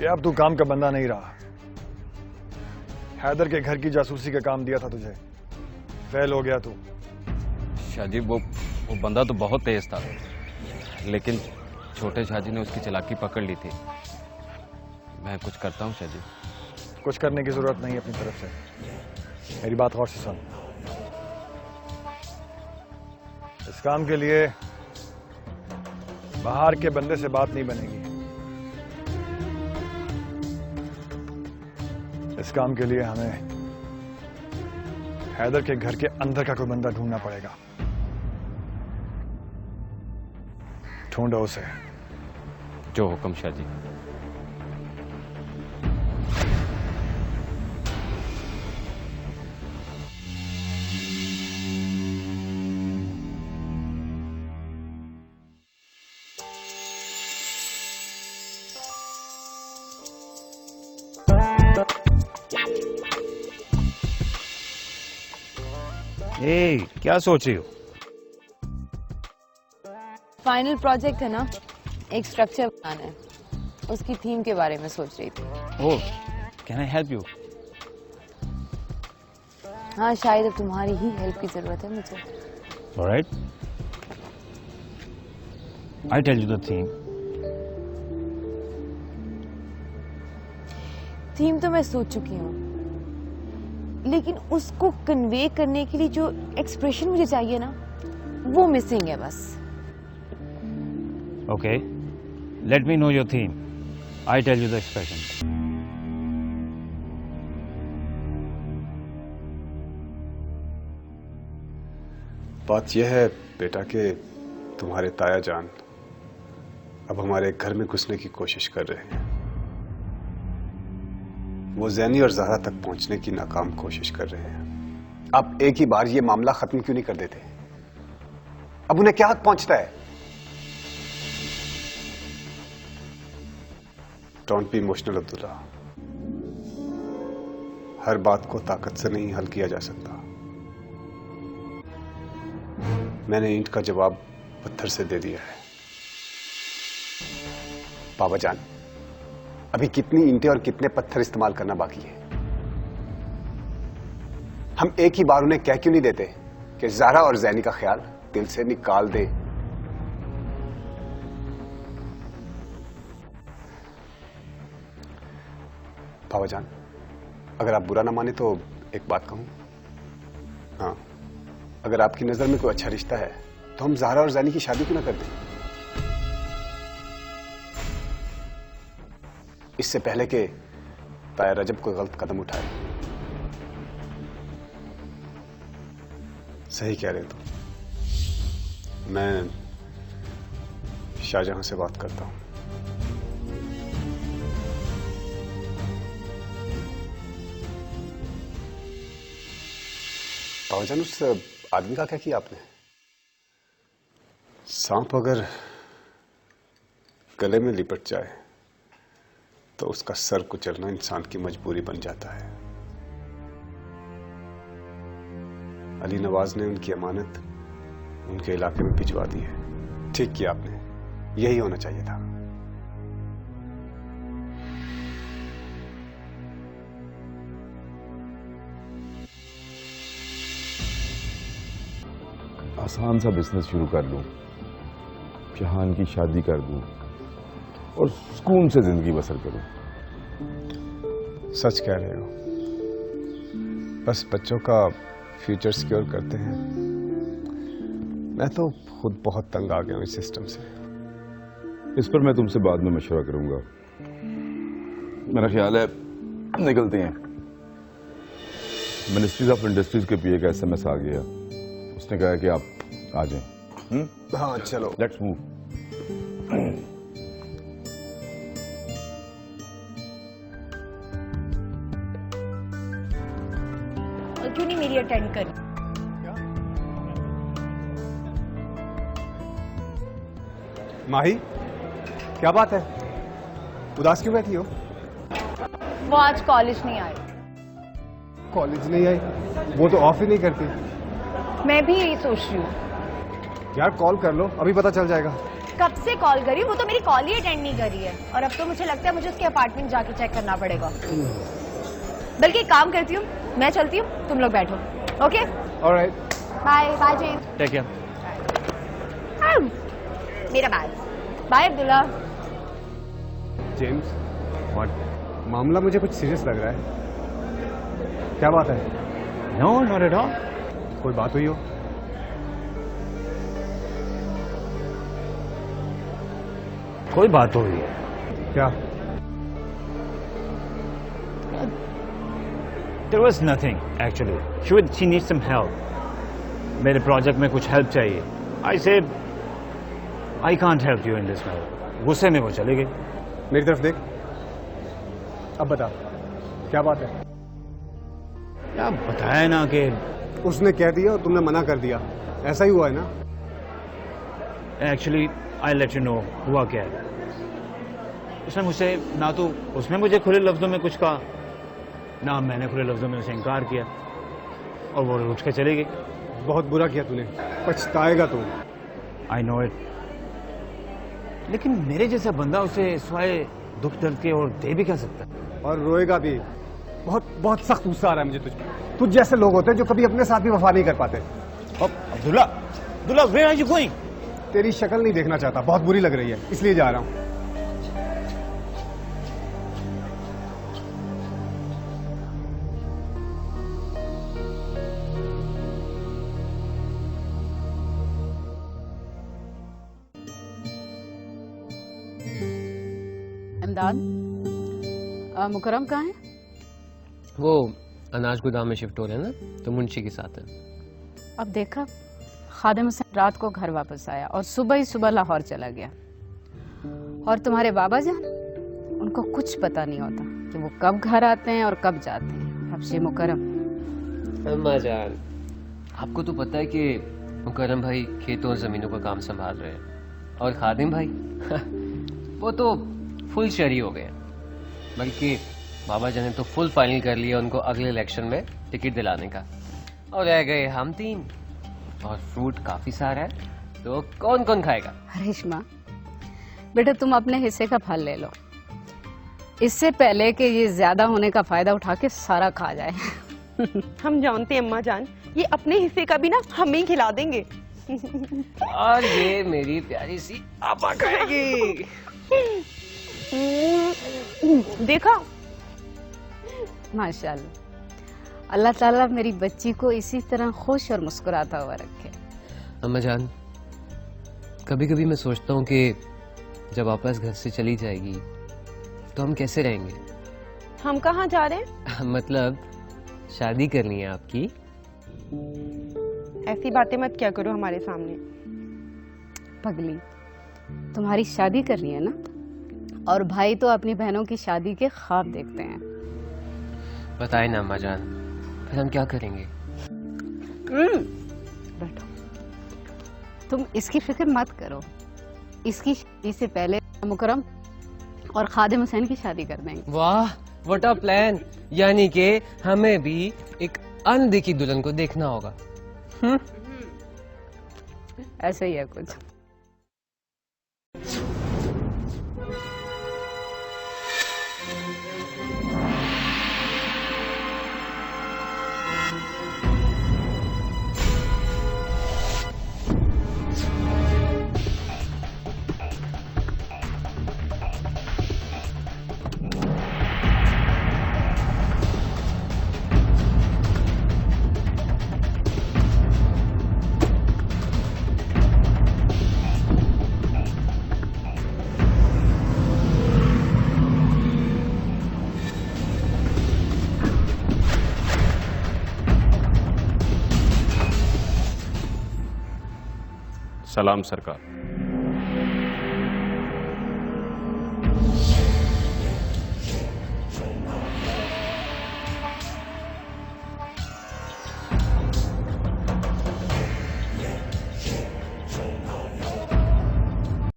कि अब तू काम का बंदा नहीं रहा। हैदर के घर की जासूसी का काम दिया था तुझे, फेल हो गया तू। शाहजी वो बंदा तो बहुत तेज था, लेकिन छोटे शाहजी ने उसकी चालाकी पकड़ ली थी। मैं कुछ करता हूँ शाहजी। कुछ करने की जरूरत नहीं अपनी तरफ से। मेरी बात गौर से सुन। इस काम के लिए बाहर के बंदे से बात नहीं बनेगी। इस काम के लिए हमें हैदर के घर के अंदर का कोई बंदा ढूंढना पड़ेगा। ढूंढो उसे। जो हुक्म शाहजी। क्या सोच रही हो? फाइनल प्रोजेक्ट है ना, एक स्ट्रक्चर बनाना है, उसकी थीम के बारे में सोच रही थी। ओह, कैन आई हेल्प यू? हाँ, शायद अब तुम्हारी ही हेल्प की जरूरत है मुझे। Alright, I tell you the theme. Theme तो मैं सोच चुकी हूँ, लेकिन उसको कन्वे करने के लिए जो एक्सप्रेशन मुझे चाहिए ना, वो मिसिंग है बस। Okay, let me know your theme, I tell you the expression. बात यह है बेटा कि तुम्हारे ताया जान अब हमारे घर में घुसने की कोशिश कर रहे हैं। वो ज़ैनी और ज़हरा तक पहुंचने की नाकाम कोशिश कर रहे हैं। आप एक ही बार ये मामला खत्म क्यों नहीं कर देते? अब उन्हें क्या हक पहुंचता है? Don't be emotional Abdullah. हर बात को ताकत से नहीं हल किया जा सकता। मैंने ईंट का जवाब पत्थर से दे दिया है। बाबा जान, अभी कितनी ईंटें और कितने पत्थर इस्तेमाल करना बाकी है? हम एक ही बार उन्हें कह क्यों नहीं देते कि ज़हरा और ज़ैनी का ख्याल दिल से निकाल दे? बाबा जान, अगर आप बुरा ना माने तो एक बात कहूं। हाँ, अगर आपकी नजर में कोई अच्छा रिश्ता है तो हम ज़हरा और ज़ैनी की शादी क्यों ना कर दें? इससे पहले कि ताया रजब कोई गलत कदम उठाए। सही कह रहे तुम। मैं शाहजहां से बात करता हूं। बाबाजान, उस आदमी का क्या किया आपने? सांप अगर गले में लिपट जाए तो उसका सर कुचलना इंसान की मजबूरी बन जाता है। अली नवाज ने उनकी अमानत उनके इलाके में भिजवा दी है। ठीक किया आपने, यही होना चाहिए था। आसान सा बिजनेस शुरू कर लूं, जहान की शादी कर दूं और सुकून से जिंदगी बसर करूं। सच कह रहे हो। बस बच्चों का फ्यूचर सिक्योर करते हैं। मैं तो खुद बहुत तंग आ गया हूं इस सिस्टम से। इस पर मैं तुमसे बाद में मशवरा करूंगा। मेरा ख्याल है निकलते हैं। मिनिस्ट्रीज ऑफ इंडस्ट्रीज के पीए का एसएमएस आ गया। उसने कहा कि आप आ जाएं। हाँ चलो, लेट्स मूव। क्यों नहीं मेरी अटेंड करी? माही, क्या बात है? उदास क्यों बैठी हो? वो आज कॉलेज नहीं आई। कॉलेज नहीं आई? वो तो ऑफ ही नहीं करती। मैं भी यही सोच रही हूँ। यार कॉल कर लो, अभी पता चल जाएगा। कब से कॉल करी, वो तो मेरी कॉल ही अटेंड नहीं करी है। और अब तो मुझे लगता है मुझे उसके अपार्टमेंट जाके चेक करना पड़ेगा। बल्कि एक काम करती हूँ, मैं चलती हूँ, तुम लोग बैठो। Okay, alright, bye bye James. Take care. मेरा bag. Bye Abdullah. James, what? मामला मुझे कुछ सीरियस लग रहा है। क्या बात है? No, not at all. कोई बात हुई हो? कोई बात हो रही है? क्या? There was nothing actually. She needs some help. मेरे प्रोजेक्ट में कुछ हेल्प चाहिए। I said I can't help you in this matter. गुस्से में वो चली गई। मेरी तरफ देख। अब बता, क्या बात है? क्या बताया ना कि उसने कह दिया और तुमने मना कर दिया, ऐसा ही हुआ है ना? Actually I let you know हुआ क्या है। उसने मुझसे ना तो उसने मुझे खुले लफ्जों में कुछ कहा, ना मैंने खुले लफ्जों में उसे इनकार किया, और वो उठ के चली गई। बहुत बुरा किया तूने, पछताएगा तू। आई नो इट, लेकिन मेरे जैसा बंदा उसे सिवाय दुख दर्द के और दे भी क्या सकता है? और रोएगा भी। बहुत बहुत सख्त गुस्सा आ रहा है मुझे तुझ पर। तुझ जैसे लोग होते हैं जो कभी अपने साथ भी वफा नहीं कर पाते। Abdullah, Abdullah, where are you going? तेरी शक्ल नहीं देखना चाहता, बहुत बुरी लग रही है, इसलिए जा रहा हूं। इमदाद, मुकरम कहाँ है? वो अनाज गोदाम में शिफ्ट हो रहे हैं ना, तो मुंशी के साथ है। अब देखा, खादिम हुसैन रात को घर वापस आया और सुबह ही सुबह लाहौर चला गया। और तुम्हारे बाबा जान, उनको कुछ पता नहीं होता कि वो कब घर आते हैं और कब जाते हैं। अब जी मुकरम। अम्मा जान, आपको तो पता है कि मुकरम भाई खेतों और जमीनों का काम संभाल रहे हैं, और खादिम भाई वो तो फुल शहरी हो गए, बल्कि बाबा जान ने तो फुल फाइनल कर लिया उनको अगले इलेक्शन में टिकट दिलाने का। और रह गए हम तीन, और फ्रूट काफी सारा है, तो कौन कौन खाएगा? रेशमा बेटा, तुम अपने हिस्से का फल ले लो, इससे पहले कि ये ज्यादा होने का फायदा उठा के सारा खा जाए। हम जानते हैं अम्मा जान, ये अपने हिस्से का भी ना हमें ही खिला देंगे। और ये मेरी प्यारी सी आपा खाएगी। देखा, माशाल्लाह, अल्लाह ताला मेरी बच्ची को इसी तरह खुश और मुस्कुराता हुआ रखे। अम्मा जान, कभी कभी मैं सोचता हूँ कि जब वापस घर से चली जाएगी तो हम कैसे रहेंगे? हम कहाँ जा रहे हैं? मतलब शादी करनी है आपकी। ऐसी बातें मत क्या करो हमारे सामने। पगली, तुम्हारी शादी करनी है ना, और भाई तो अपनी बहनों की शादी के ख्वाब देखते हैं। बताए ना अम्मा जान, फिर हम क्या करेंगे? बैठो, तुम इसकी फिक्र मत करो, इसकी शादी से पहले मुकरम और खादिम हुसैन की शादी कर देंगे। वाह, व्हाट अ प्लान! यानी कि हमें भी एक अनदेखी दुल्हन को देखना होगा। ऐसा ही है कुछ। सलाम सरकार।